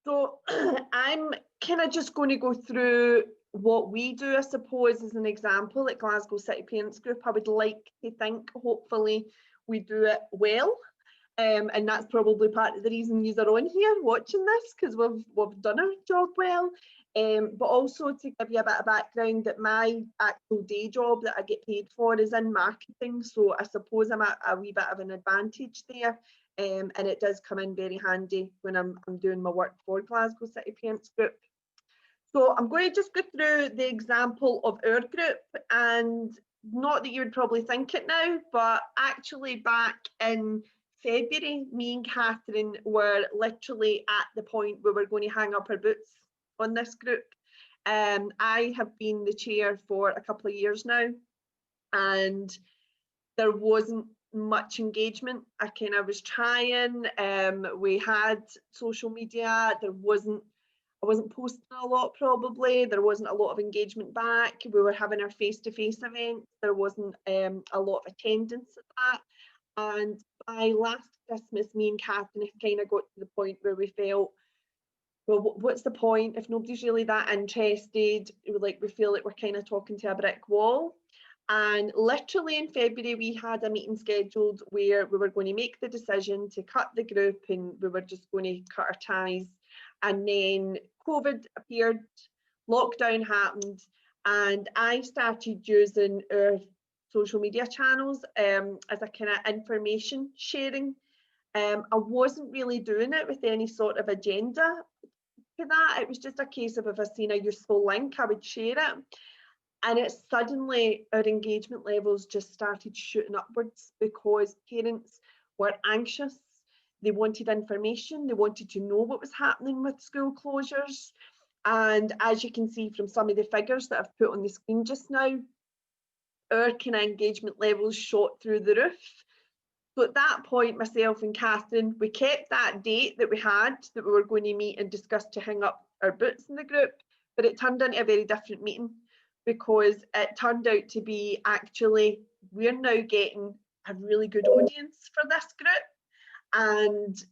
So I'm kind of just going to go through what we do, I suppose, as an example at Glasgow City Parents Group. I would like to think, hopefully, we do it well. And that's probably part of the reason you are on here watching this, because we've done our job well. But also to give you a bit of background, that my actual day job that I get paid for is in marketing, so I suppose I'm at a wee bit of an advantage there, and it does come in very handy when I'm doing my work for Glasgow City Parents Group. So I'm going to just go through the example of our group, and not that you would probably think it now, but actually back in February, me and Catherine were literally at the point where we're going to hang up our boots on this group. I have been the chair for a couple of years now, and there wasn't much engagement. I was trying, we had social media, I wasn't posting a lot probably, there wasn't a lot of engagement back, we were having our face-to-face events, there wasn't a lot of attendance at that. And by last Christmas, me and Catherine have kind of got to the point where we felt, well, what's the point if nobody's really that interested? We feel like we're kind of talking to a brick wall. And literally in February, we had a meeting scheduled where we were going to make the decision to cut the group, and we were just going to cut our ties. And then COVID appeared, lockdown happened, and I started using our social media channels as a kind of information sharing. I wasn't really doing it with any sort of agenda to that. It was just a case of, if I seen a useful link, I would share it. And it suddenly, our engagement levels just started shooting upwards, because parents were anxious. They wanted information. They wanted to know what was happening with school closures. And as you can see from some of the figures that I've put on the screen just now, our kind of engagement levels shot through the roof. So at that point, myself and Catherine, we kept that date that we had, that we were going to meet and discuss to hang up our boots in the group, but it turned into a very different meeting, because it turned out to be, actually, we're now getting a really good audience for this group, and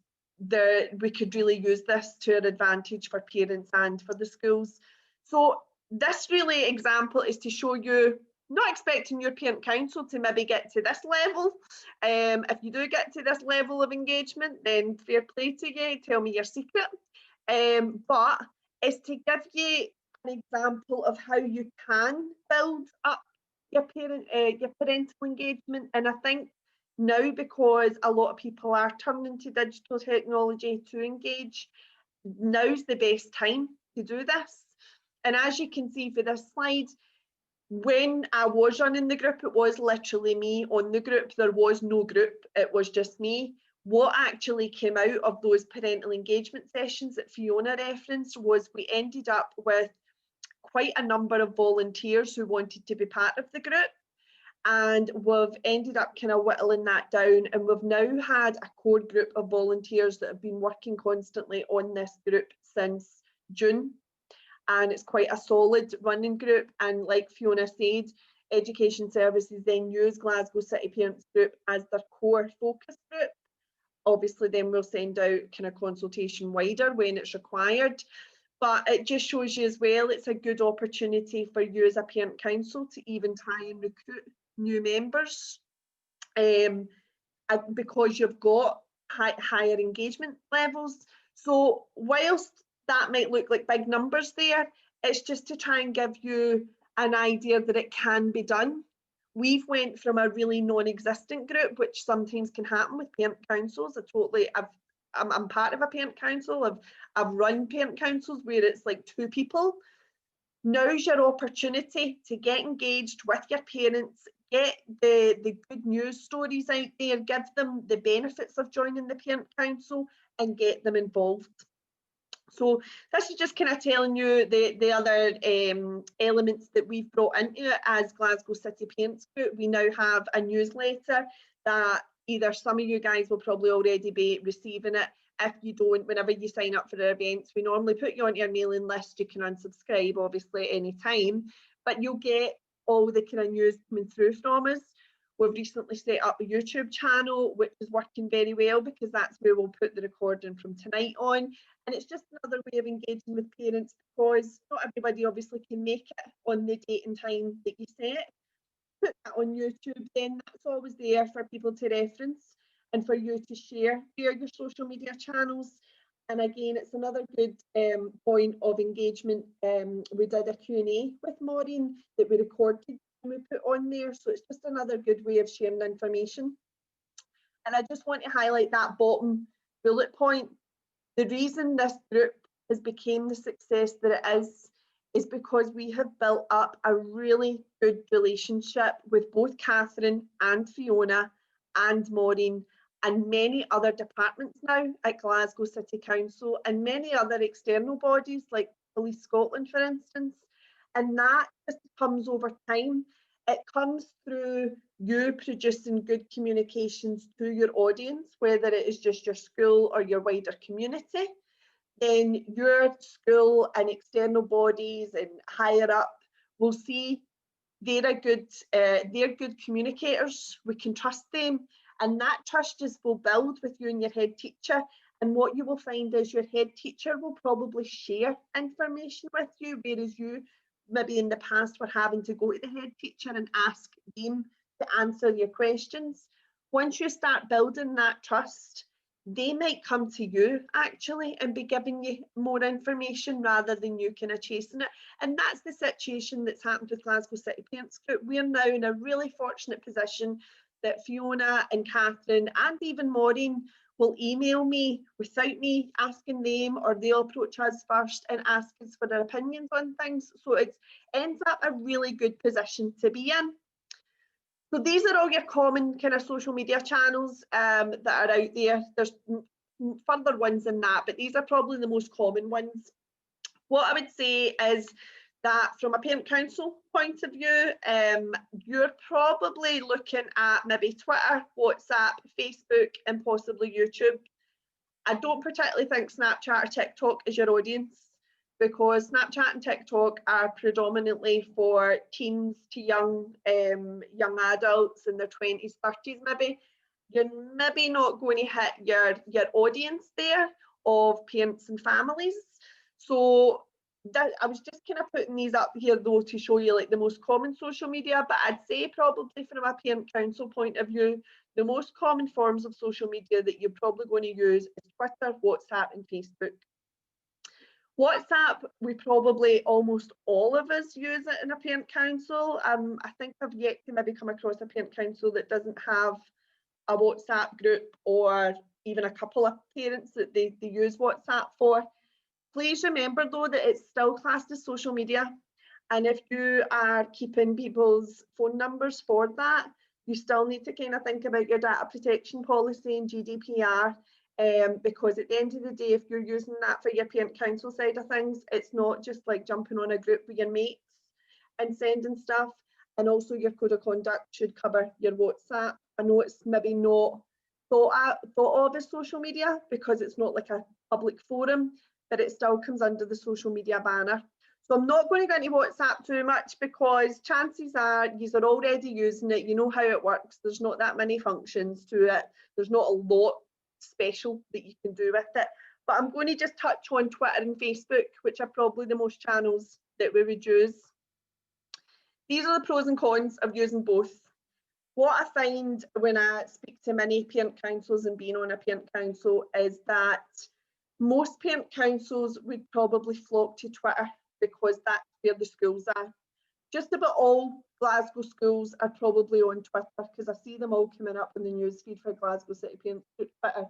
we could really use this to our advantage for parents and for the schools. So this really example is to show you, not expecting your parent council to maybe get to this level. If you do get to this level of engagement, then fair play to you, tell me your secret. But it's to give you an example of how you can build up your parental engagement. And I think now, because a lot of people are turning to digital technology to engage, now's the best time to do this. And as you can see for this slide, when I was running the group, it was literally me on the group. There was no group, it was just me. What actually came out of those parental engagement sessions that Fiona referenced was, we ended up with quite a number of volunteers who wanted to be part of the group. And we've ended up kind of whittling that down, and we've now had a core group of volunteers that have been working constantly on this group since June. And it's quite a solid running group. And like Fiona said, Education Services then use Glasgow City Parents Group as their core focus group. Obviously then we'll send out kind of consultation wider when it's required. But it just shows you as well, it's a good opportunity for you as a parent council to even try and recruit new members, because you've got higher engagement levels. So whilst that might look like big numbers there, it's just to try and give you an idea that it can be done. We've went from a really non-existent group, which sometimes can happen with parent councils. I'm part of a parent council. I've run parent councils where it's like 2 people. Now's your opportunity to get engaged with your parents, get the good news stories out there, give them the benefits of joining the parent council, and get them involved. So this is just kind of telling you the other elements that we've brought into it as Glasgow City Parents Group. We now have a newsletter that either some of you guys will probably already be receiving it. If you don't, whenever you sign up for our events, we normally put you onto your mailing list. You can unsubscribe, obviously, any time, but you'll get all the kind of news coming through from us. We've recently set up a YouTube channel, which is working very well because that's where we'll put the recording from tonight on. And it's just another way of engaging with parents, because not everybody obviously can make it on the date and time that you set. Put that on YouTube, then that's always there for people to reference and for you to share via your social media channels. And again, it's another good point of engagement. We did a Q&A with Maureen that we recorded and we put on there. So it's just another good way of sharing information. And I just want to highlight that bottom bullet point. The reason this group has become the success that it is because we have built up a really good relationship with both Catherine and Fiona and Maureen and many other departments now at Glasgow City Council and many other external bodies like Police Scotland, for instance. And that just comes over time. It comes through you producing good communications to your audience, whether it is just your school or your wider community. Then your school and external bodies and higher up will see they're good communicators. We can trust them, and that trust just will build with you and your head teacher. And what you will find is your head teacher will probably share information with you, whereas you maybe in the past were having to go to the head teacher and ask them to answer your questions. Once you start building that trust, they might come to you actually and be giving you more information rather than you kind of chasing it. And that's the situation that's happened with Glasgow City Parents Group. We're now in a really fortunate position that Fiona and Catherine and even Maureen will email me without me asking them, or they'll approach us first and ask us for their opinions on things. So it ends up a really good position to be in. So these are all your common kind of social media channels that are out there. There's further ones than that, but these are probably the most common ones. What I would say is that from a parent council point of view, you're probably looking at maybe Twitter, WhatsApp, Facebook, and possibly YouTube. I don't particularly think Snapchat or TikTok is your audience, because Snapchat and TikTok are predominantly for teens to young adults in their 20s, 30s maybe. You're maybe not going to hit your audience there of parents and families. So that, I was just kind of putting these up here though to show you like the most common social media, but I'd say probably from a parent council point of view, the most common forms of social media that you're probably going to use is Twitter, WhatsApp and Facebook. WhatsApp, we probably almost all of us use it in a parent council. I think I've yet to maybe come across a parent council that doesn't have a WhatsApp group or even a couple of parents that they use WhatsApp for. Please remember though that it's still classed as social media, and if you are keeping people's phone numbers for that, you still need to kind of think about your data protection policy and GDPR. Because at the end of the day, if you're using that for your parent council side of things, it's not just like jumping on a group with your mates and sending stuff. And also your code of conduct should cover your WhatsApp. I know it's maybe not thought of as social media because it's not like a public forum, but it still comes under the social media banner. So I'm not going to go into WhatsApp too much because chances are you are already using it. You know how it works. There's not that many functions to it. There's not a lot special that you can do with it. But I'm going to just touch on Twitter and Facebook, which are probably the most channels that we would use. These are the pros and cons of using both. What I find when I speak to many parent councils and being on a parent council is that most parent councils would probably flock to Twitter because that's where the schools are. Just about all Glasgow schools are probably on Twitter because I see them all coming up in the newsfeed for Glasgow City Parents Group Twitter.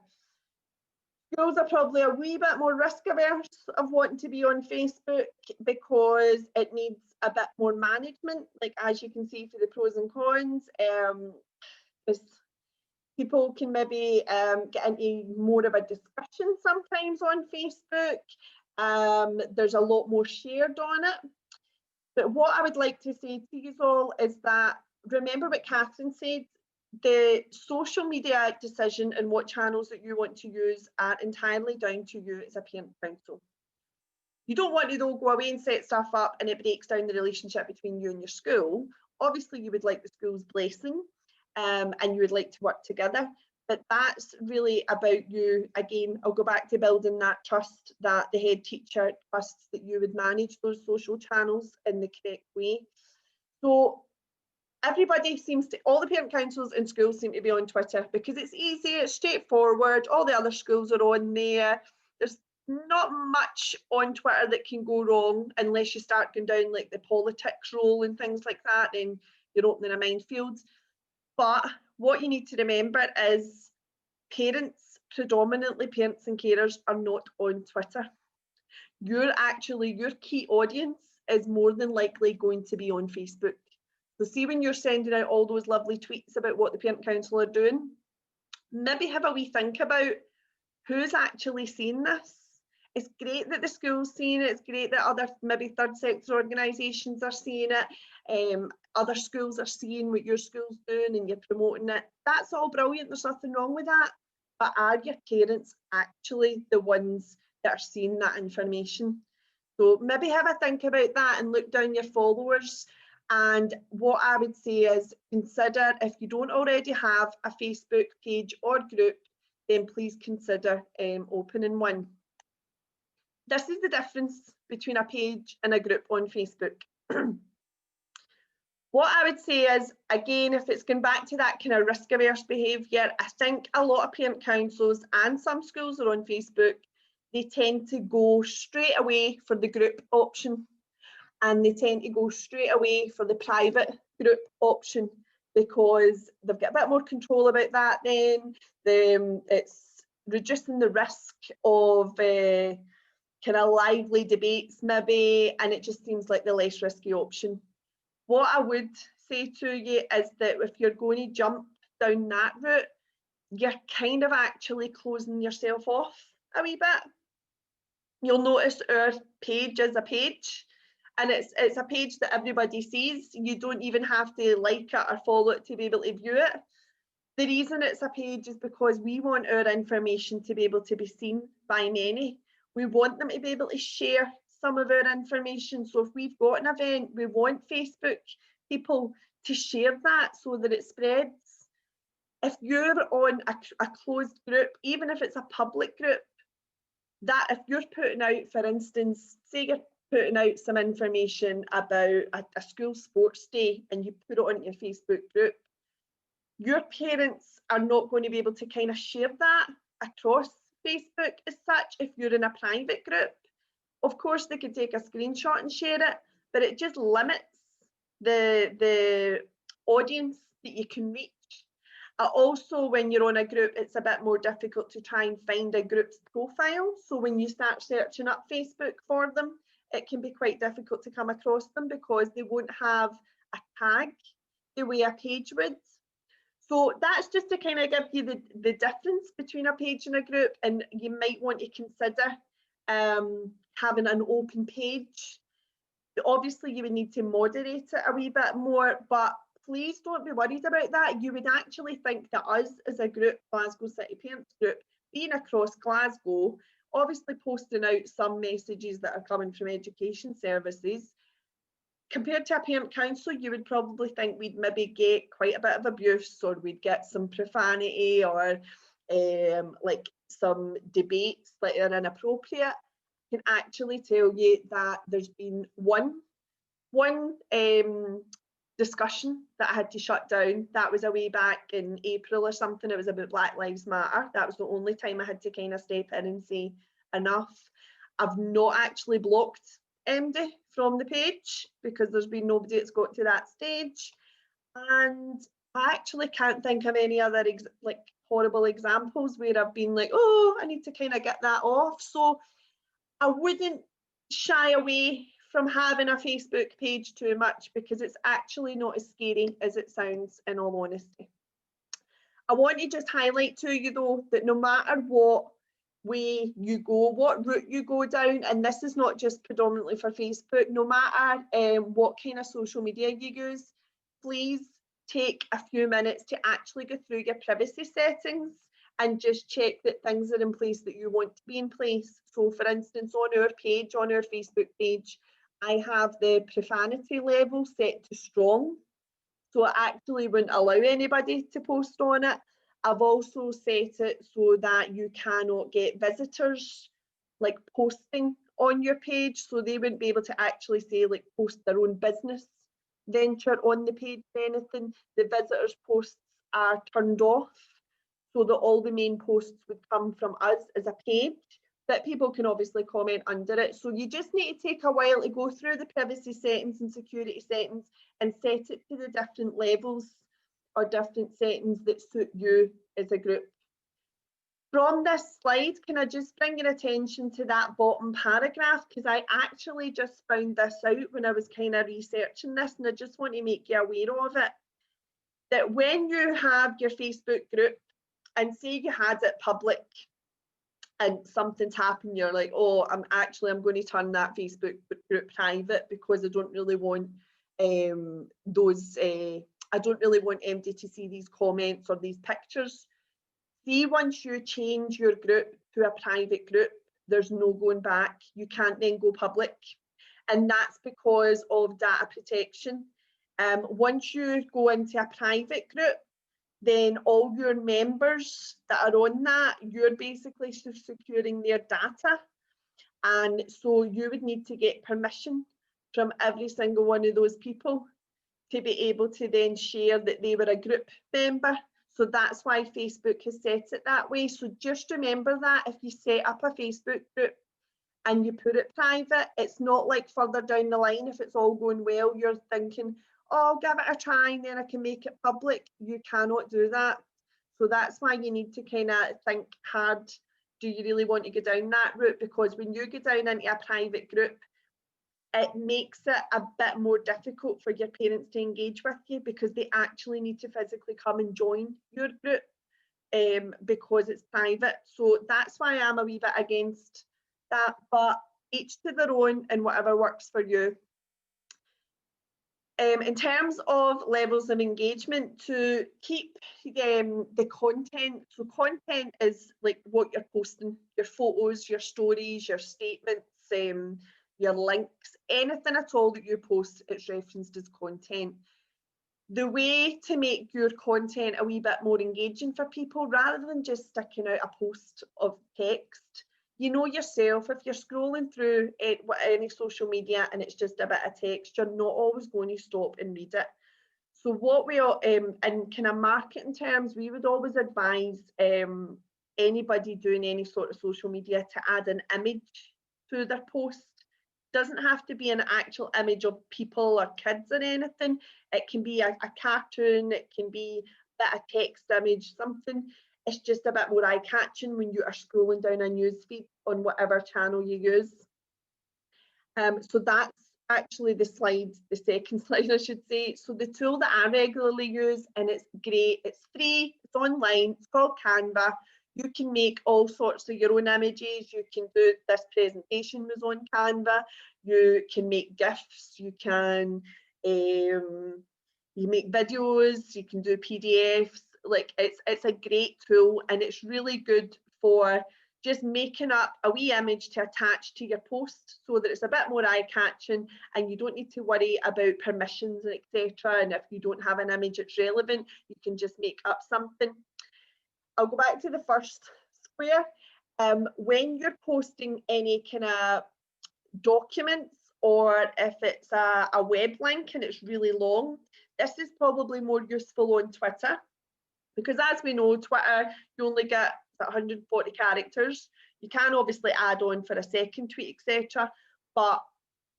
Schools are probably a wee bit more risk averse of wanting to be on Facebook because it needs a bit more management. Like as you can see for the pros and cons, people can maybe get into more of a discussion sometimes on Facebook. There's a lot more shared on it. But what I would like to say to you all is that, remember what Catherine said, the social media decision and what channels that you want to use are entirely down to you as a parent council. You don't want to though go away and set stuff up and it breaks down the relationship between you and your school. Obviously you would like the school's blessing, and you would like to work together. But that's really about you. Again, I'll go back to building that trust, that the head teacher trusts that you would manage those social channels in the correct way. So everybody seems to, all the parent councils in schools seem to be on Twitter because it's easy, it's straightforward, all the other schools are on there. There's not much on Twitter that can go wrong unless you start going down like the politics role and things like that, then you're opening a minefield. But what you need to remember is parents, predominantly parents and carers, are not on Twitter. Your key audience is more than likely going to be on Facebook. So see, when you're sending out all those lovely tweets about what the parent council are doing, maybe have a wee think about who's actually seeing this. It's great that the school's seeing it. It's great that other maybe third sector organisations are seeing it. Other schools are seeing what your school's doing and you're promoting it. That's all brilliant. There's nothing wrong with that. But are your parents actually the ones that are seeing that information? So maybe have a think about that and look down your followers. And what I would say is consider, if you don't already have a Facebook page or group, then please consider opening one. This is the difference between a page and a group on Facebook. What I would say is, again, if it's going back to that kind of risk-averse behaviour, I think a lot of parent councils and some schools are on Facebook. They tend to go straight away for the group option, and they tend to go straight away for the private group option because they've got a bit more control about that then. It's reducing the risk of kind of lively debates maybe, and it just seems like the less risky option. What I would say to you is that if you're going to jump down that route, you're kind of actually closing yourself off a wee bit. You'll notice our page is a page, and it's a page that everybody sees. You don't even have to like it or follow it to be able to view it. The reason it's a page is because we want our information to be able to be seen by many. We want them to be able to share some of our information. So if we've got an event, we want Facebook people to share that so that it spreads. If you're on a closed group, even if it's a public group, that if you're putting out, for instance, say you're putting out some information about a school sports day and you put it on your Facebook group, your parents are not going to be able to kind of share that across Facebook as such if you're in a private group. Of course, they could take a screenshot and share it, but it just limits the audience that you can reach. Also, when you're on a group, it's a bit more difficult to try and find a group's profile. So when you start searching up Facebook for them, it can be quite difficult to come across them because they won't have a tag the way a page would. So that's just to kind of give you the difference between a page and a group, and you might want to consider having an open page. Obviously, you would need to moderate it a wee bit more, but please don't be worried about that. You would actually think that us as a group, Glasgow City Parents Group, being across Glasgow, obviously posting out some messages that are coming from education services, compared to a parent council, you would probably think we'd maybe get quite a bit of abuse, or we'd get some profanity, or like some debates that are inappropriate. I can actually tell you that there's been one discussion that I had to shut down. That was a way back in April or something. It was about Black Lives Matter. That was the only time I had to kind of step in and say enough. I've not actually blocked MD from the page because there's been nobody that's got to that stage, and I actually can't think of any other like horrible examples where I've been like, oh, I need to kind of get that off. So I wouldn't shy away from having a Facebook page too much because it's actually not as scary as it sounds, in all honesty. I want to just highlight to you though that no matter what way you go, what route you go down, and this is not just predominantly for Facebook, no matter what kind of social media you use, please take a few minutes to actually go through your privacy settings and just check that things are in place that you want to be in place. So for instance, on our page, on our Facebook page, I have the profanity level set to strong. so it actually wouldn't allow anybody to post on it. I've also set it so that you cannot get visitors like posting on your page, so they wouldn't be able to actually say like post their own business venture on the page or anything. The visitors posts are turned off so that all the main posts would come from us as a page, that people can obviously comment under it. So you just need to take a while to go through the privacy settings and security settings and set it to the different levels or different settings that suit you as a group. From this slide, can I just bring your attention to that bottom paragraph, because I actually just found this out when I was kind of researching this, and I just want to make you aware of it. That when you have your Facebook group, and say you had it public and something's happened, you're like, oh, I'm going to turn that Facebook group private because I don't really want I don't really want MD to see these comments or these pictures. See, once you change your group to a private group, there's no going back. You can't then go public. And that's because of data protection. Once you go into a private group, then all your members that are on that, you're basically securing their data. And so you would need to get permission from every single one of those people to be able to then share that they were a group member. So that's why Facebook has set it that way. So just remember that if you set up a Facebook group and you put it private, it's not like further down the line, if it's all going well, you're thinking, oh, I'll give it a try and then I can make it public. You cannot do that. So that's why you need to kind of think hard. Do you really want to go down that route? Because when you go down into a private group, it makes it a bit more difficult for your parents to engage with you, because they actually need to physically come and join your group because it's private. So that's why I'm a wee bit against that, but each to their own and whatever works for you. In terms of levels of engagement, to keep the content, so content is like what you're posting, your photos, your stories, your statements, your links, anything at all that you post, it's referenced as content. The way to make your content a wee bit more engaging for people, rather than just sticking out a post of text, you know yourself, if you're scrolling through any social media and it's just a bit of text, you're not always going to stop and read it. So what we are, in kind of marketing terms, we would always advise anybody doing any sort of social media to add an image to their post. Doesn't have to be an actual image of people or kids or anything. It can be a cartoon, it can be a bit of text image, something. It's just a bit more eye-catching when you are scrolling down a news feed on whatever channel you use. So that's actually the second slide, I should say. So the tool that I regularly use, and it's great, it's free, it's online, it's called Canva. You can make all sorts of your own images. You can do, this presentation was on Canva. You can make GIFs, you can you make videos, you can do PDFs. Like it's a great tool, and it's really good for just making up a wee image to attach to your post so that it's a bit more eye-catching and you don't need to worry about permissions and etc. And if you don't have an image that's relevant, you can just make up something. I'll go back to the first square. When you're posting any kind of documents, or if it's a web link and it's really long, this is probably more useful on Twitter, because as we know, Twitter, you only get 140 characters. You can obviously add on for a second tweet, etc., but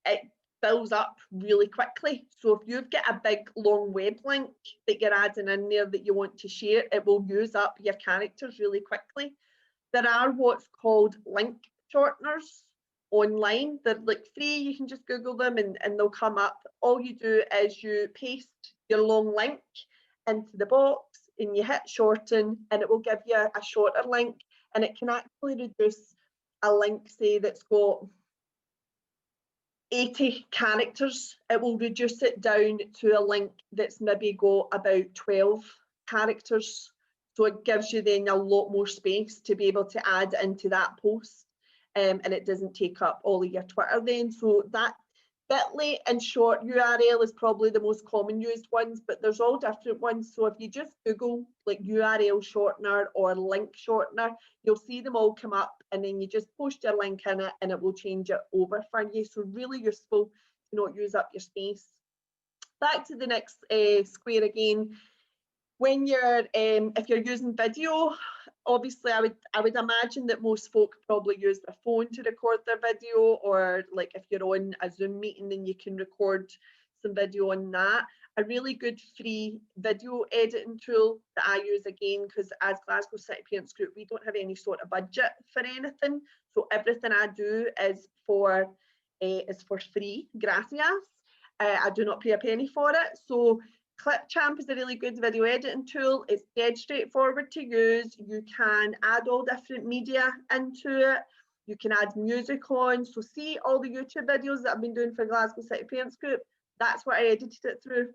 it fills up really quickly. So if you've got a big long web link that you're adding in there that you want to share, it will use up your characters really quickly. There are what's called link shorteners online. They're like free, you can just Google them and they'll come up. All you do is you paste your long link into the box and you hit shorten, and it will give you a shorter link, and it can actually reduce a link, say, that's got 80 characters. It will reduce it down to a link that's maybe got about 12 characters. So it gives you then a lot more space to be able to add into that post, and it doesn't take up all of your Twitter then. So that Bitly and short URL is probably the most common used ones, but there's all different ones. So if you just Google like URL shortener or link shortener, you'll see them all come up, and then you just post your link in it and it will change it over for you. So really useful to not use up your space. Back to the next square again. When you're if you're using video, obviously I would imagine that most folk probably use their phone to record their video, or like if you're on a Zoom meeting, then you can record some video on that. A really good free video editing tool that I use, again, because as Glasgow City Parents Group, we don't have any sort of budget for anything, so everything I do is for free, gracias. I do not pay a penny for it. So Clipchamp is a really good video editing tool. It's dead straightforward to use. You can add all different media into it. You can add music on. So see all the YouTube videos that I've been doing for Glasgow City Parents Group, that's what I edited it through.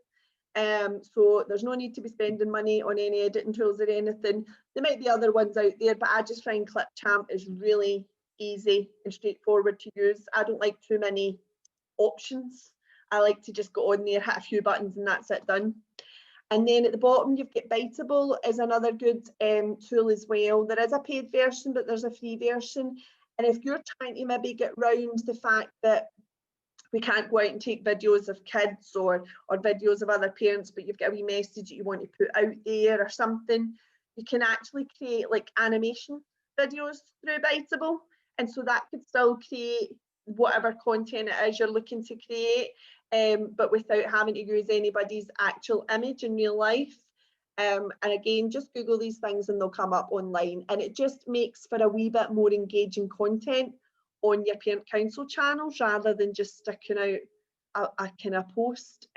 So there's no need to be spending money on any editing tools or anything. There might be other ones out there, but I just find Clipchamp is really easy and straightforward to use. I don't like too many options. I like to just go on there, hit a few buttons, and that's it, done. And then at the bottom, you've got Biteable is another good tool as well. There is a paid version, but there's a free version. And if you're trying to maybe get round the fact that we can't go out and take videos of kids or videos of other parents, but you've got a wee message that you want to put out there or something, you can actually create like animation videos through Biteable. And so that could still create whatever content it is you're looking to create, but without having to use anybody's actual image in real life. And again, just Google these things and they'll come up online, and it just makes for a wee bit more engaging content on your parent council channels rather than just sticking out a kind of post,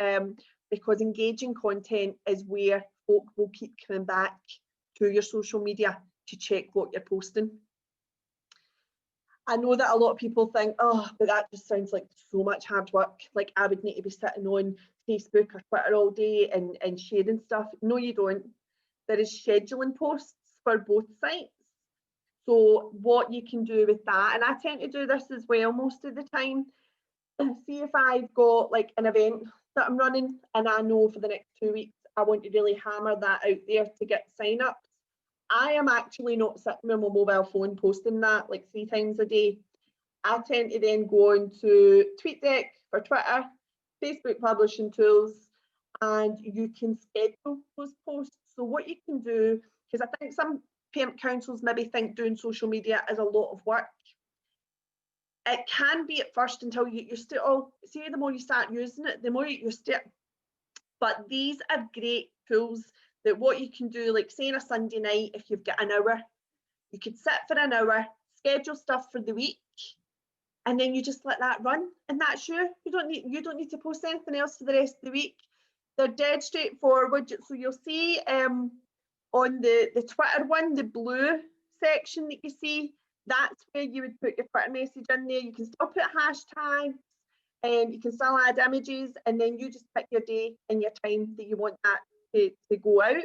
because engaging content is where folk will keep coming back to your social media to check what you're posting. I know that a lot of people think, oh, but that just sounds like so much hard work. Like I would need to be sitting on Facebook or Twitter all day and sharing stuff. No, you don't. There is scheduling posts for both sites. So what you can do with that, and I tend to do this as well most of the time. See if I've got like an event that I'm running and I know for the next 2 weeks, I want to really hammer that out there to get sign-ups. I am actually not sitting on my mobile phone posting that like 3 times a day. I tend to then go on to TweetDeck for Twitter, Facebook publishing tools, and you can schedule those posts. So what you can do, because I think some parent councils maybe think doing social media is a lot of work. It can be at first until you get used to it all. See, the more you start using it, the more you get used to it. But these are great tools that what you can do, like say on a Sunday night, if you've got an hour, you could sit for an hour, schedule stuff for the week, and then you just let that run, and that's you. You don't need to post anything else for the rest of the week. They're dead straightforward. So you'll see on the Twitter one, the blue section that you see, that's where you would put your Twitter message in there. You can still put hashtags, and you can still add images, and then you just pick your day and your time that you want that to go out.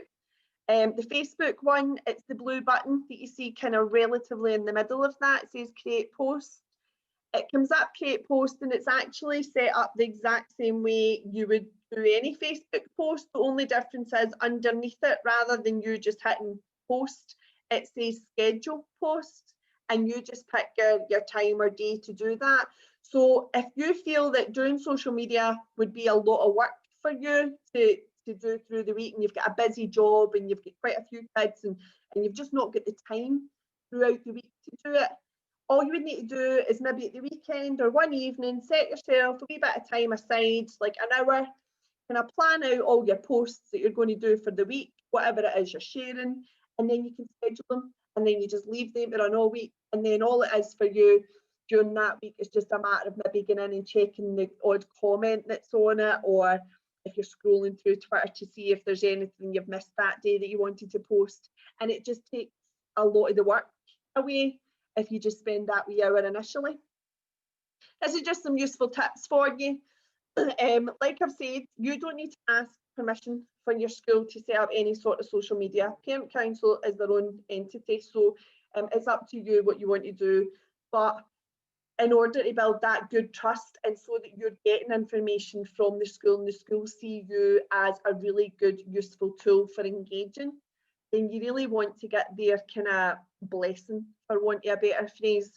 The Facebook one, it's the blue button that you see kind of relatively in the middle of that. It says create post. It comes up create post, and it's actually set up the exact same way you would do any Facebook post. The only difference is underneath it, rather than you just hitting post, it says schedule post, and you just pick your time or day to do that. So if you feel that doing social media would be a lot of work for you to do through the week, and you've got a busy job and you've got quite a few kids and you've just not got the time throughout the week to do it, all you would need to do is maybe at the weekend or one evening, set yourself a wee bit of time aside, like an hour, kind of plan out all your posts that you're going to do for the week, whatever it is you're sharing, and then you can schedule them, and then you just leave them to run all week, and then all it is for you during that week is just a matter of maybe going in and checking the odd comment that's on it, or if you're scrolling through Twitter to see if there's anything you've missed that day that you wanted to post, and it just takes a lot of the work away if you just spend that wee hour initially. This is just some useful tips for you. Like I've said, you don't need to ask permission from your school to set up any sort of social media. Parent council is their own entity, so it's up to you what you want to do. But in order to build that good trust, and so that you're getting information from the school and the school see you as a really good, useful tool for engaging, then you really want to get their kind of blessing, for want of a better phrase,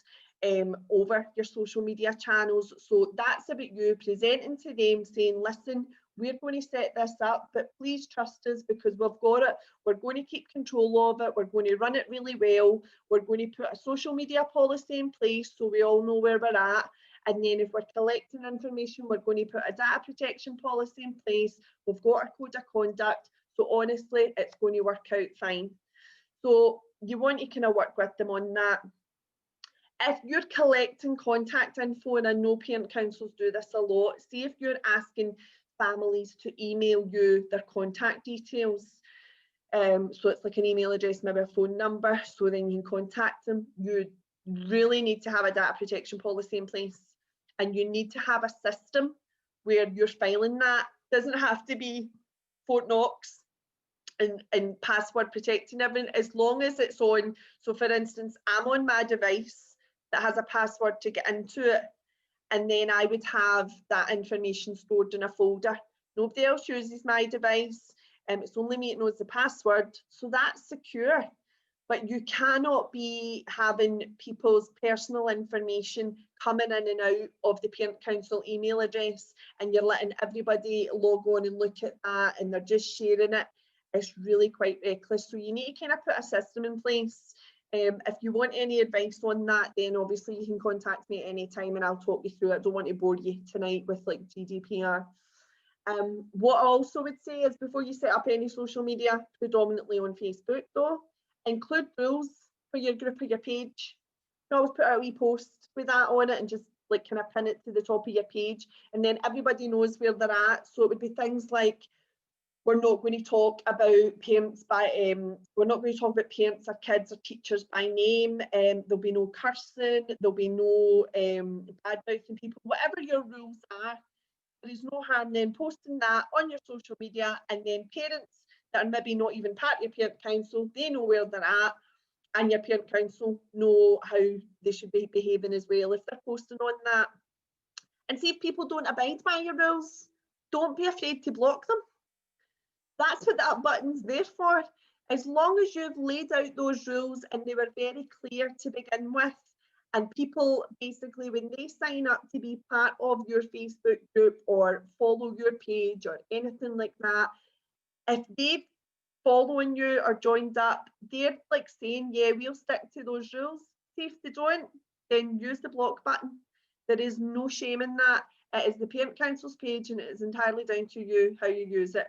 over your social media channels. So that's about you presenting to them, saying, listen, we're going to set this up, but please trust us because we've got it. We're going to keep control of it. We're going to run it really well. We're going to put a social media policy in place so we all know where we're at. And then if we're collecting information, we're going to put a data protection policy in place. We've got our code of conduct. So honestly, it's going to work out fine. So you want to kind of work with them on that. If you're collecting contact info, and I know parent councils do this a lot, see if you're asking families to email you their contact details. So it's like an email address, maybe a phone number, so then you can contact them. You really need to have a data protection policy in place, and you need to have a system where you're filing that. It doesn't have to be Fort Knox and password protecting everything, as long as it's on. So for instance, I'm on my device that has a password to get into it, and then I would have that information stored in a folder. Nobody else uses my device, it's only me that knows the password, so that's secure. But you cannot be having people's personal information coming in and out of the parent council email address, and you're letting everybody log on and look at that, and they're just sharing it. It's really quite reckless. So you need to kind of put a system in place. If you want any advice on that, then obviously you can contact me at any time and I'll talk you through it. I don't want to bore you tonight with like GDPR. What I also would say is, before you set up any social media, predominantly on Facebook though, include rules for your group or your page. You can always put out a wee post with that on it and just like kind of pin it to the top of your page, and then everybody knows where they're at. So it would be things like, we're not going to talk about parents by we're not going to talk about parents or kids or teachers by name. There'll be no cursing, there'll be no bad mouthing people. Whatever your rules are, there is no harm then posting that on your social media, and then parents that are maybe not even part of your parent council, they know where they're at, and your parent council know how they should be behaving as well if they're posting on that. And see if people don't abide by your rules, don't be afraid to block them. That's what that button's there for. As long as you've laid out those rules and they were very clear to begin with, and people basically, when they sign up to be part of your Facebook group or follow your page or anything like that, if they've following you or joined up, they're like saying, yeah, we'll stick to those rules. See if they don't, then use the block button. There is no shame in that. It is the parent council's page and it is entirely down to you how you use it.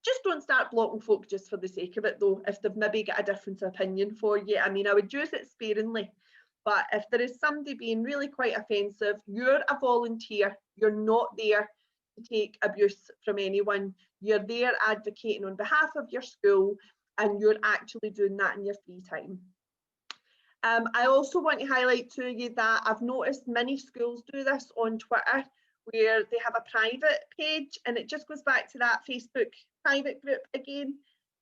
Just don't start blocking folk just for the sake of it though, if they've maybe got a different opinion for you. I mean, I would use it sparingly, but if there is somebody being really quite offensive, you're a volunteer, you're not there to take abuse from anyone. You're there advocating on behalf of your school, and you're actually doing that in your free time. I also want to highlight to you that I've noticed many schools do this on Twitter, where they have a private page, and it just goes back to that Facebook private group again.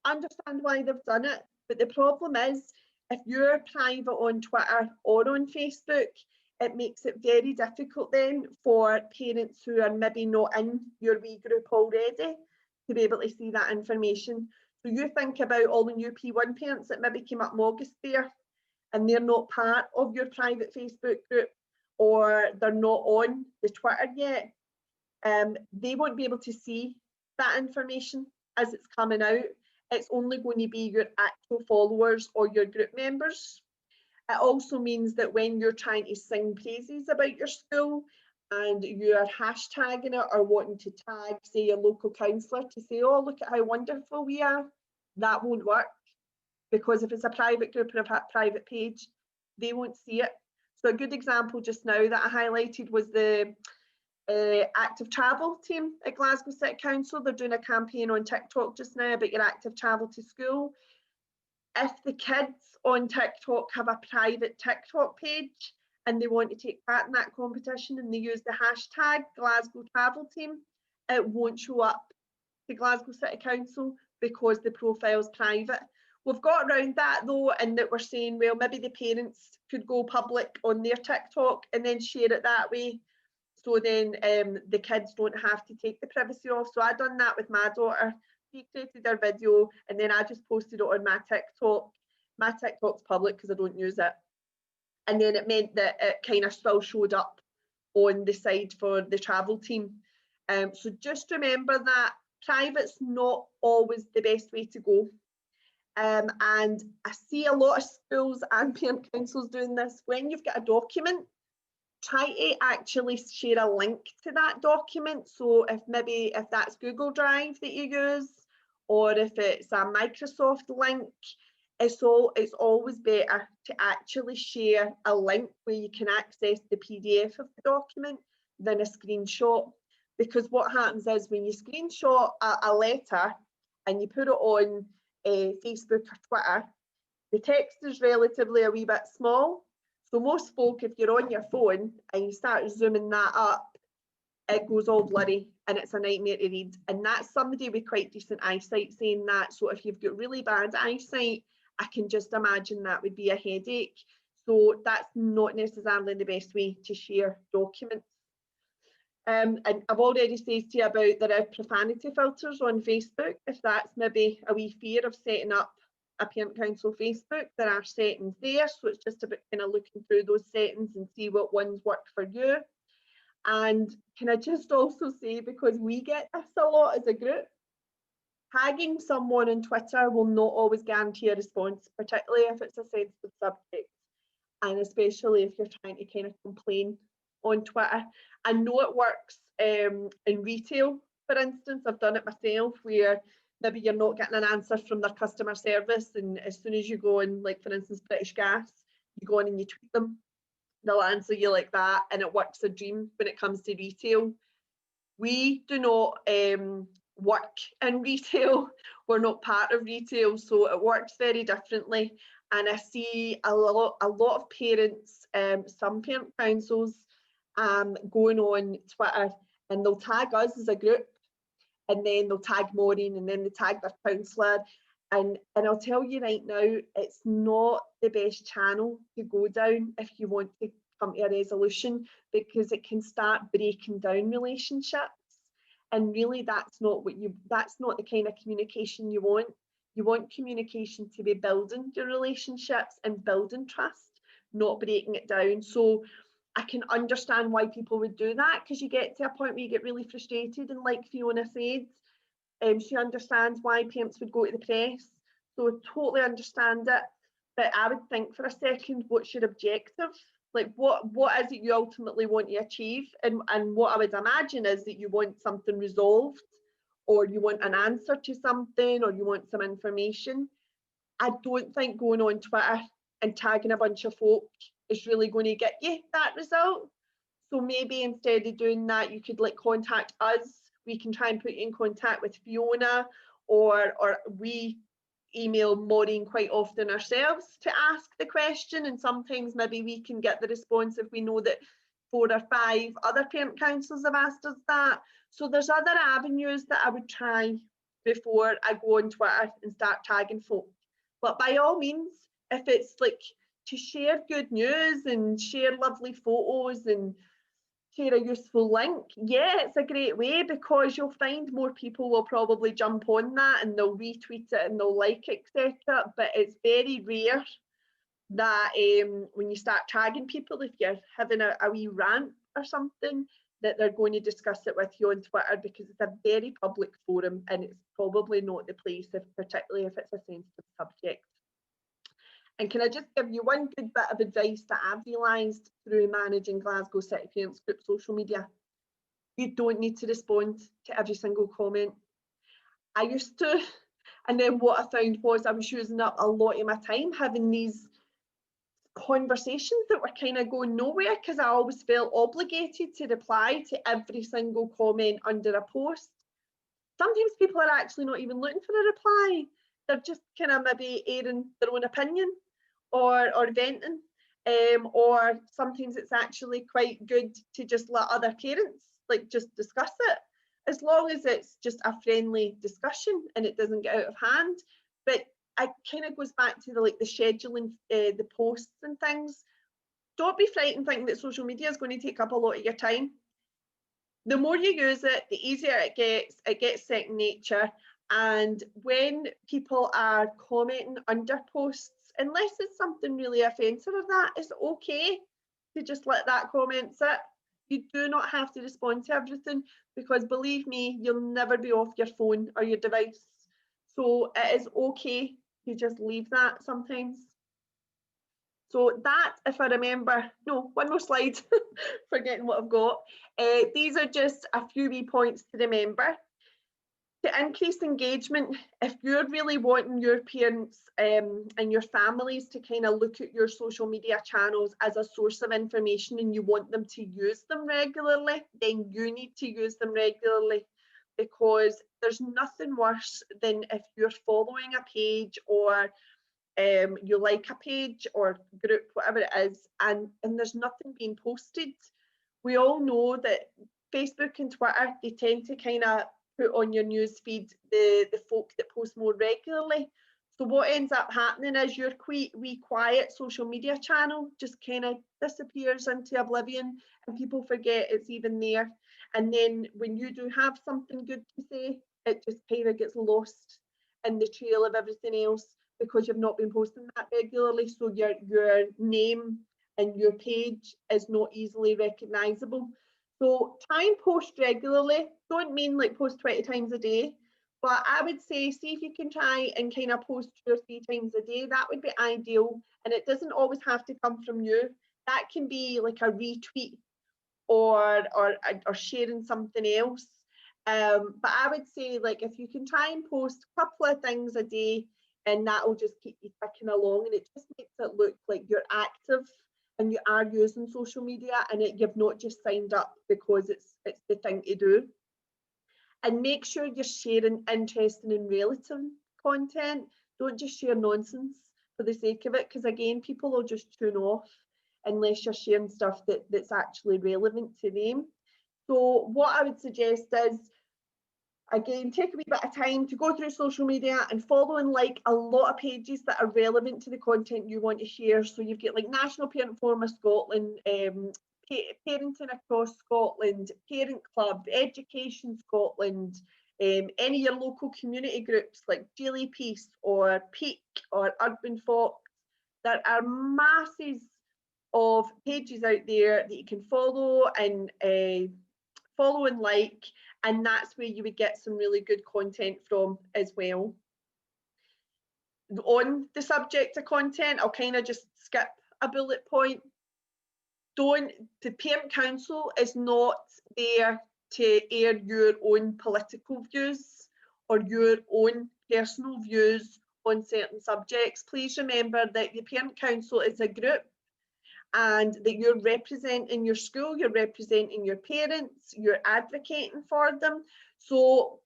I understand why they've done it, but the problem is, if you're private on Twitter or on Facebook, it makes it very difficult then for parents who are maybe not in your wee group already to be able to see that information. So you think about all the new P1 parents that maybe came up in August there, and they're not part of your private Facebook group, or they're not on the Twitter yet. They won't be able to see that information as it's coming out. It's only going to be your actual followers or your group members. It also means that when you're trying to sing praises about your school and you are hashtagging it or wanting to tag, say, your local councillor to say, oh, look at how wonderful we are, that won't work, because if it's a private group or a private page, they won't see it. So a good example just now that I highlighted was the active travel team at Glasgow City Council. They're doing a campaign on TikTok just now about your active travel to school. If the kids on TikTok have a private TikTok page and they want to take part in that competition and they use the hashtag Glasgow Travel Team, it won't show up to Glasgow City Council because the profile is private. We've got around that though, and that we're saying, well, maybe the parents could go public on their TikTok and then share it that way. So then the kids don't have to take the privacy off. So I done that with my daughter. She created her video and then I just posted it on my TikTok. My TikTok's public because I don't use it. And then it meant that it kind of still showed up on the side for the travel team. So just remember that private's not always the best way to go. And I see a lot of schools and parent councils doing this. When you've got a document, try to actually share a link to that document. So if that's Google Drive that you use, or if it's a Microsoft link, it's always better to actually share a link where you can access the PDF of the document than a screenshot. Because what happens is when you screenshot a letter and you put it on Facebook or Twitter, the text is relatively a wee bit small. So most folk, if you're on your phone and you start zooming that up, it goes all blurry and it's a nightmare to read. And that's somebody with quite decent eyesight saying that. So if you've got really bad eyesight, I can just imagine that would be a headache. So that's not necessarily the best way to share documents. And I've already said to you about there are profanity filters on Facebook. If that's maybe a wee fear of setting up a parent council Facebook, there are settings there. So it's just about kind of looking through those settings and see what ones work for you. And can I just also say, because we get this a lot as a group, tagging someone on Twitter will not always guarantee a response, particularly if it's a sensitive subject, and especially if you're trying to kind of complain on Twitter. I know it works in retail, for instance. I've done it myself, where maybe you're not getting an answer from their customer service, and as soon as you go on, like for instance British Gas, you go on and you tweet them, they'll answer you like that, and it works a dream. When it comes to retail, we do not work in retail. We're not part of retail, so it works very differently. And I see a lot of parents, some parent councils, going on Twitter and they'll tag us as a group, and then they'll tag Maureen, and then they tag their counsellor. And I'll tell you right now, it's not the best channel to go down if you want to come to a resolution, because it can start breaking down relationships. And really that's not the kind of communication you want. You want communication to be building your relationships and building trust, not breaking it down. So I can understand why people would do that, because you get to a point where you get really frustrated, and like Fiona said, she understands why parents would go to the press. So I totally understand it. But I would think for a second, what's your objective? Like what is it you ultimately want to achieve? And what I would imagine is that you want something resolved, or you want an answer to something, or you want some information. I don't think going on Twitter and tagging a bunch of folk is really going to get you that result. So maybe instead of doing that, you could like contact us. We can try and put you in contact with Fiona, or we email Maureen quite often ourselves to ask the question, and sometimes maybe we can get the response if we know that 4 or 5 other parent councils have asked us that. So there's other avenues that I would try before I go on Twitter and start tagging folk. But by all means, if it's like to share good news and share lovely photos and share a useful link, yeah, it's a great way, because you'll find more people will probably jump on that and they'll retweet it and they'll like it, etc. But it's very rare that when you start tagging people, if you're having a wee rant or something, that they're going to discuss it with you on Twitter, because it's a very public forum and it's probably not the place, particularly if it's a sensitive subject. And can I just give you one good bit of advice that I've realised through managing Glasgow City Parents Group social media? You don't need to respond to every single comment. I used to, and then what I found was I was using up a lot of my time having these conversations that were kind of going nowhere, because I always felt obligated to reply to every single comment under a post. Sometimes people are actually not even looking for a reply. They're just kind of maybe airing their own opinion or venting, or sometimes it's actually quite good to just let other parents like just discuss it, as long as it's just a friendly discussion and it doesn't get out of hand. But it kind of goes back to the scheduling the posts and things. Don't be frightened thinking that social media is going to take up a lot of your time. The more you use it, the easier it gets second nature. And when people are commenting under posts, unless it's something really offensive of that, it's okay to just let that comment sit. You do not have to respond to everything, because believe me, you'll never be off your phone or your device. So it is okay to just leave that sometimes. So that, if I remember, no, one more slide, forgetting what I've got. These are just a few wee points to remember. To increase engagement, if you're really wanting your parents and your families to kind of look at your social media channels as a source of information and you want them to use them regularly, then you need to use them regularly, because there's nothing worse than if you're following a page or you like a page or group, whatever it is, and there's nothing being posted. We all know that Facebook and Twitter, they tend to kind of put on your news feed the folk that post more regularly. So what ends up happening is your wee quiet social media channel just kind of disappears into oblivion, and people forget it's even there. And then when you do have something good to say, it just kind of gets lost in the trail of everything else, because you've not been posting that regularly. So your name and your page is not easily recognizable. So try and post regularly. Don't mean like post 20 times a day, but I would say, see if you can try and kind of post 2 or 3 times a day. That would be ideal. And it doesn't always have to come from you. That can be like a retweet or sharing something else. But I would say, like, if you can try and post a couple of things a day, and that will just keep you ticking along, and it just makes it look like you're active and you are using social media, and you've not just signed up because it's the thing to do. And make sure you're sharing interesting and relative content. Don't just share nonsense for the sake of it, because again, people will just tune off unless you're sharing stuff that's actually relevant to them. So what I would suggest is, again, take a wee bit of time to go through social media and follow and like a lot of pages that are relevant to the content you want to share. So you've got like National Parent Forum of Scotland, Parenting Across Scotland, Parent Club, Education Scotland, any of your local community groups like Daily Peace or Peak or Urban Fox. There are masses of pages out there that you can follow and like, and that's where you would get some really good content from as well. On the subject of content, I'll kind of just skip a bullet point. The Parent Council is not there to air your own political views or your own personal views on certain subjects. Please remember that the Parent Council is a group, and that you're representing your school, you're representing your parents, you're advocating for them. So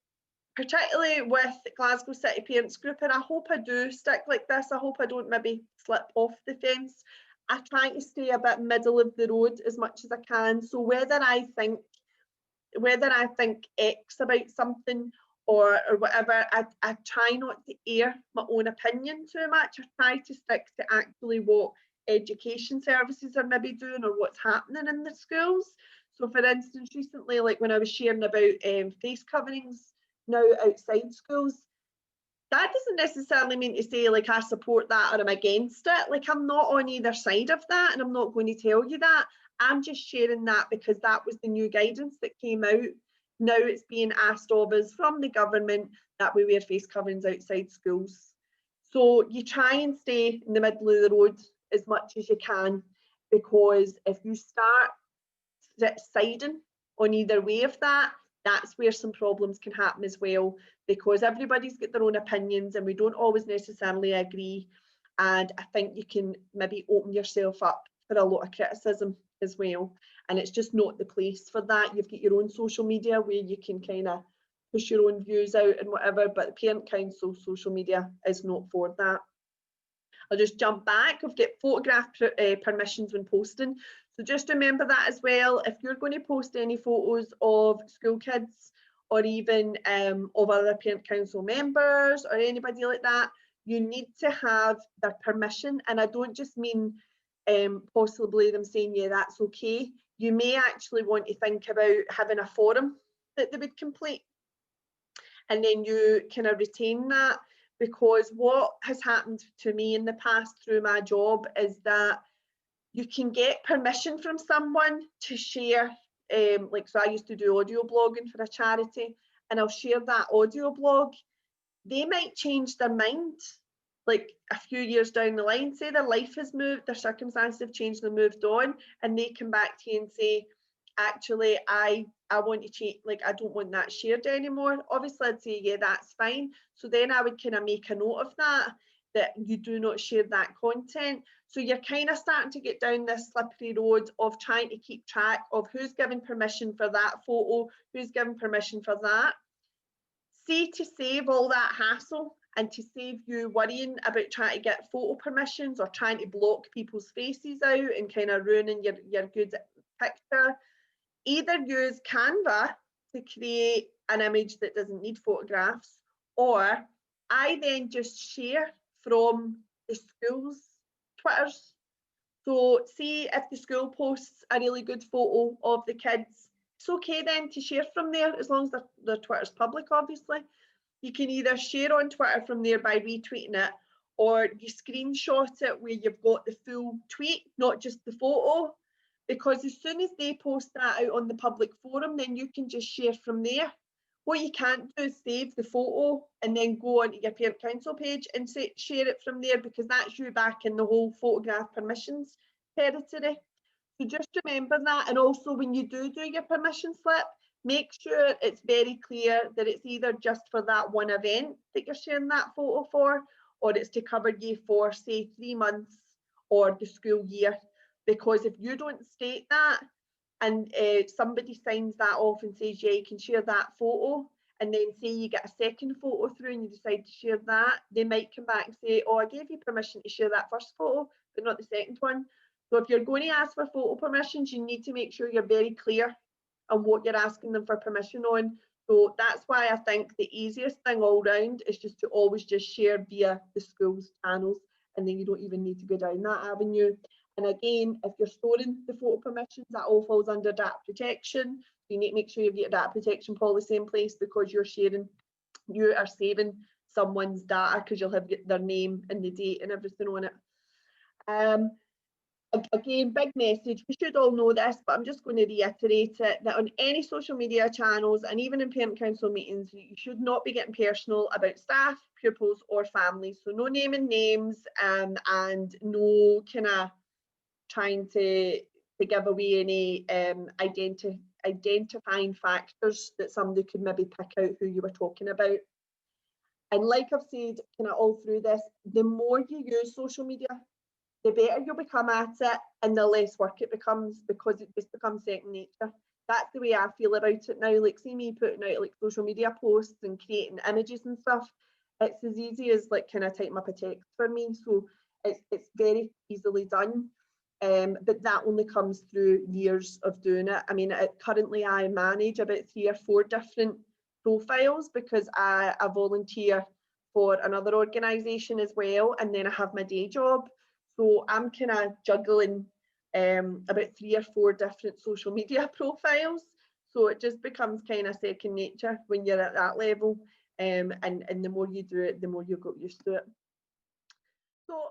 particularly with Glasgow City Parents Group, and I hope I do stick like this, I hope I don't maybe slip off the fence. I try to stay a bit middle of the road as much as I can. So whether I think X about something or whatever, I try not to air my own opinion too much. I try to stick to actually what education services are maybe doing or what's happening in the schools. So for instance, recently, like when I was sharing about face coverings now outside schools, that doesn't necessarily mean to say like I support that or I'm against it. Like, I'm not on either side of that, and I'm not going to tell you that. I'm just sharing that because that was the new guidance that came out. Now it's being asked of us from the government that we wear face coverings outside schools. So you try and stay in the middle of the road as much as you can, because if you start siding on either way of that, that's where some problems can happen as well, because everybody's got their own opinions and we don't always necessarily agree. And I think you can maybe open yourself up for a lot of criticism as well. And it's just not the place for that. You've got your own social media where you can kind of push your own views out and whatever, but the Parent Council social media is not for that. I'll just jump back. We've got photograph permissions when posting. So just remember that as well. If you're going to post any photos of school kids or even of other Parent Council members or anybody like that, you need to have their permission. And I don't just mean possibly them saying, yeah, that's okay. You may actually want to think about having a forum that they would complete. And then you kind of retain that, because what has happened to me in the past through my job is that you can get permission from someone to share, like, so I used to do audio blogging for a charity, and I'll share that audio blog. They might change their mind like a few years down the line, say their life has moved, their circumstances have changed, they moved on, and they come back to you and say, actually, I want to change, like, I don't want that shared anymore. Obviously, I'd say, yeah, that's fine. So then I would kind of make a note of that you do not share that content. So you're kind of starting to get down this slippery road of trying to keep track of who's given permission for that photo, who's given permission for that. See, to save all that hassle and to save you worrying about trying to get photo permissions or trying to block people's faces out and kind of ruining your good picture, either use Canva to create an image that doesn't need photographs, or I then just share from the school's Twitters. So see if the school posts a really good photo of the kids, it's okay then to share from there, as long as their Twitter's public, obviously. You can either share on Twitter from there by retweeting it, or you screenshot it where you've got the full tweet, not just the photo, because as soon as they post that out on the public forum, then you can just share from there. What you can't do is save the photo and then go onto your parent council page and share it from there, because that's you back in the whole photograph permissions territory. So just remember that. And also, when you do your permission slip, make sure it's very clear that it's either just for that one event that you're sharing that photo for, or it's to cover you for, say, 3 months or the school year. Because if you don't state that, and somebody signs that off and says, yeah, you can share that photo, and then say you get a second photo through and you decide to share that, they might come back and say, oh, I gave you permission to share that first photo, but not the second one. So if you're going to ask for photo permissions, you need to make sure you're very clear on what you're asking them for permission on. So that's why I think the easiest thing all round is just to always just share via the school's channels, and then you don't even need to go down that avenue. And again, if you're storing the photo permissions, that all falls under data protection. You need to make sure you've got a data protection policy in place, because you are saving someone's data, because you'll have their name and the date and everything on it. Again, big message, we should all know this, but I'm just going to reiterate it, that on any social media channels and even in parent council meetings, you should not be getting personal about staff, pupils or families. So no naming names, and no kind of trying to give away any identifying factors that somebody could maybe pick out who you were talking about. And like I've said kind of all through this, the more you use social media, the better you'll become at it and the less work it becomes, because it just becomes second nature. That's the way I feel about it now. Like, see me putting out like social media posts and creating images and stuff, it's as easy as like kind of typing up a text for me. So it's very easily done. But that only comes through years of doing it. I mean, currently I manage about 3 or 4 different profiles, because I volunteer for another organisation as well, and then I have my day job. So I'm kind of juggling about 3 or 4 different social media profiles. So it just becomes kind of second nature when you're at that level. And the more you do it, the more you get used to it. So